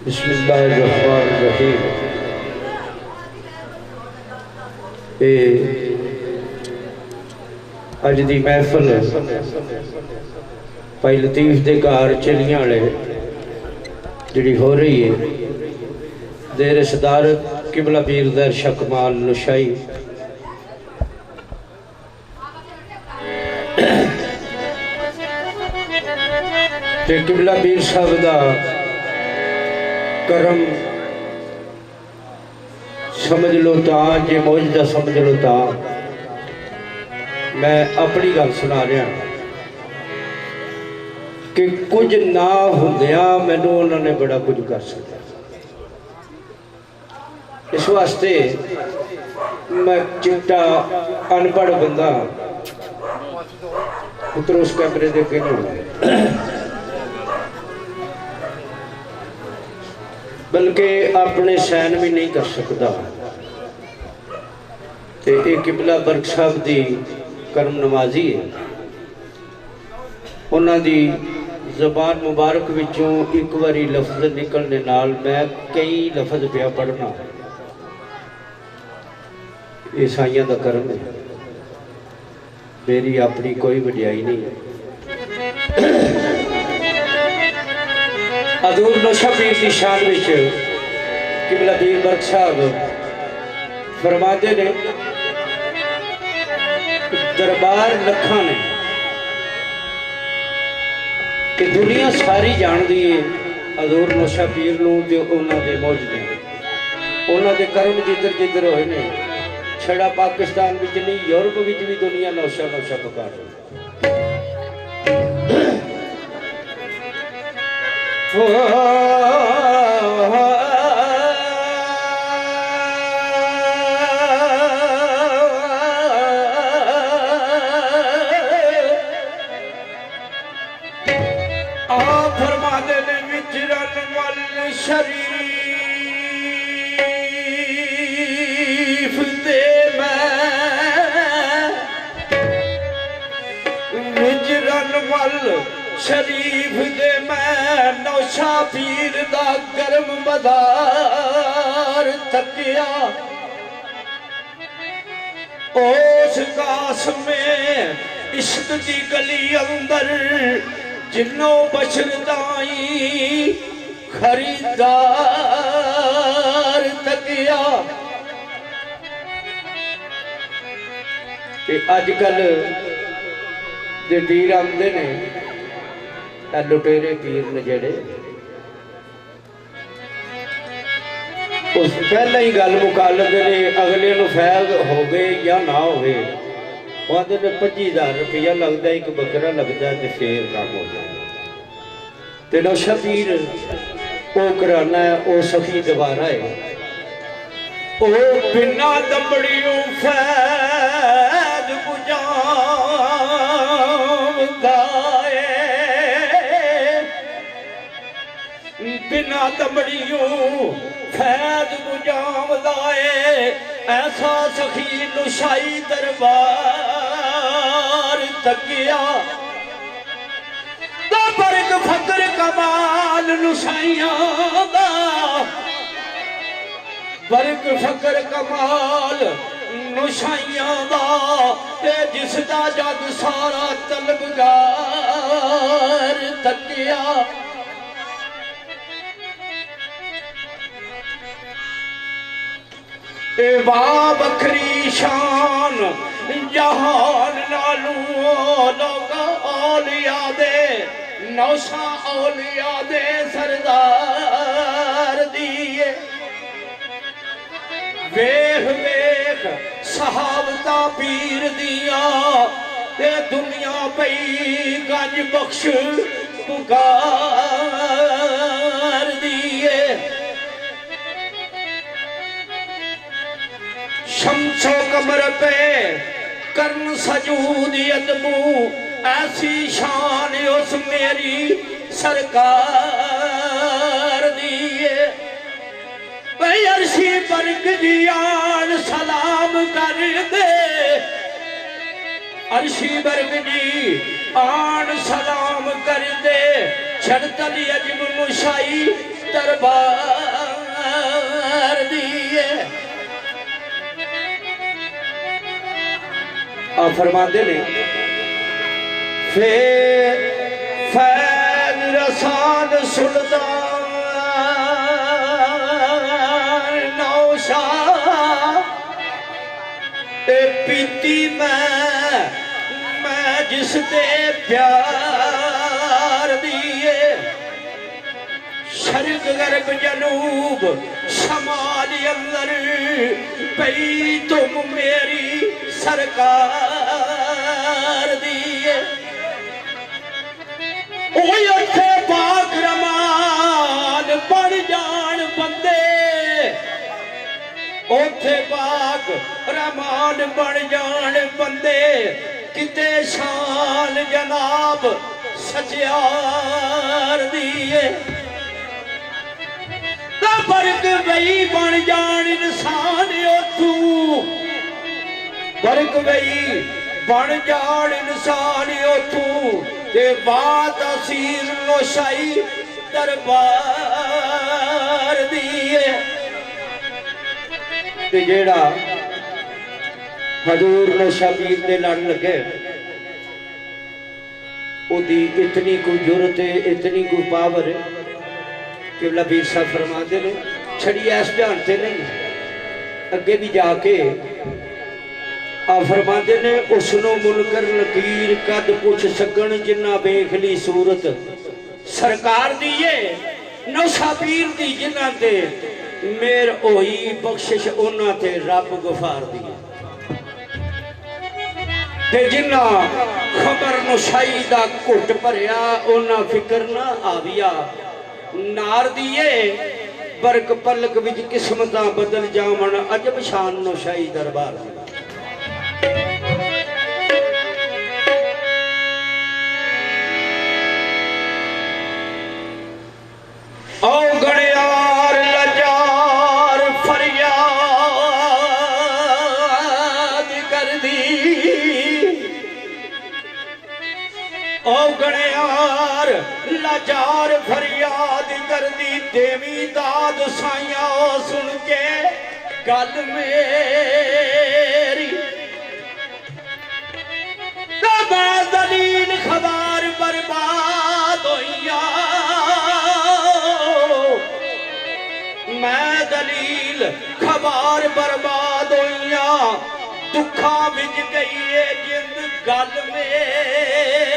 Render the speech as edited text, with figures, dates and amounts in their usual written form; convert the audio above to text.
बिस्मिल्लाहिर्रहमानिर्रहीम। अज दी महफिल भाई लतीफ के घर चलियां वाले जी हो रही है, देर सदारत किबला पीर दर शकमाल नुशाई ते किबला पीर साहब का करम समझ लो ता जे मौजदा समझ लो ता मैं अपनी गल सुना रहा कि कुछ ना होंदिया मैनू उन्होंने बड़ा कुछ कर सकता। इस वास्ते मैं चिट्टा अनपढ़ बंदा पुत्र उस कैमरे दे के नहीं बल्कि अपने सैन भी नहीं कर सकता। तो ये किबला बरक साहब की करम नवाजी है। उन्होंने जबान मुबारक विचों एक बारी लफ्ज निकलने नाल मैं कई लफज पिया पढ़ना। ये साइयां का करम है, मेरी अपनी कोई वडियाई नहीं है। हजूर नौशा पीर की शान विच किबला पीर बरक साहब फरमाते ने दरबार लखा ने कि दुनिया सारी जानती है हजूर नौशा पीर नूं ते उन्हां दे मौजदे उन्हां दे करम जिधर जिधर होए ने। छड़ा पाकिस्तान विच नहीं, यूरोप विच भी दुनिया नौशा नौशा पुकार फरमाते ने विचरन वल शरीफ दे विचरन वल शरीफ दे मैं नौशा पीर दा गर्म मदार थकिया। उस कास में इश्क दी गली अंदर जिन्नो बशर दाई खरीदार थकिया। अजकल जे पीर आते ने लुटेरे पीर ने जेड़े उस पहले ही गल मुका लेते ने, अगले नूं फैल हो गए या ना हो गए आते ने 25,000 रुपया लगता, एक बकरा लगता तो फिर काम हो जाए। तो नौशा पीर वो कराना है, वो सखी दोबारा है, वो बिना दमड़ियों फैद बुझावदा बिना दमड़ियों फैद बुझावदा ऐसा सखी नुशाई दरबार तकिया। बरक फकर कमाल नुशाइयां दा बरक फकर कमाल नुशाइयां दा जिसदा जग सारा तलबगार तकिया। वाह बखरी शान जहान नालू लोगा औलिया दे नौशा औलिया दे सरदार दिए। वेख वेख सहावता पीर दिया ते दुनिया पई गंज बख्श पुकार दिए। शम्सो कमर पे कर्न सजूदियत मुँह ऐसी शान उस मेरी सरकार दिए। अर्शी बरक जी आन सलाम कर दे, अर्शी बरक जी आन सलाम कर दे। छड़तली अजब मुशाई दरबार दिए आ फरमाते ने फिर फैज रसान सुल्तान नौशाद ए पीती मैं जिस दे प्यार दिए शर्क गर्ब जनूब समाज अंदर पई तुम मेरी सरकार दिए उत्थे पाक रमान बन जान बंदे उत्थे पाक रमान बन जान बंदे किते शान जनाब सचियार दिए बरक गई बन जान इंसान उथू बरक गई बन जान इंसान उथू ते बात असीर नौशाई दरबार दिए ते जेड़ा हजूर नौशा पीर दे लड़ लगे ओदी इतनी कोई जुरत है इतनी कोई पावर है कि पीर साहब फरमाते ने छड़ी ऐस ध्यान से नहीं अगे भी जाके आ फरमाते ने उसनों मुनकर नकीर कद पुछ सकन जिन्ना वेख ली सूरत सरकार दिए नौशा पीर दी जिन्ना ते मेर होई बख्शिश उन्ना ते रब गफार दी ते जिन्ना खबर नौशाई दा घुट भरिया उन्ना फिक्र ना आविया नार दिए बरक पलक विच किस्मतां बदल जावन अजब शान नौशाई दरबार दी ओ गणियार लाचार फरियाद कर दी ओ गणियार लाचार फरियाद कर दी देवी दाद साइया सुन के गल मेरी दलील खबर बर्बाद होइया मैं दलील खबर बर्बाद होइया दुखा विच गई है जिंद गल में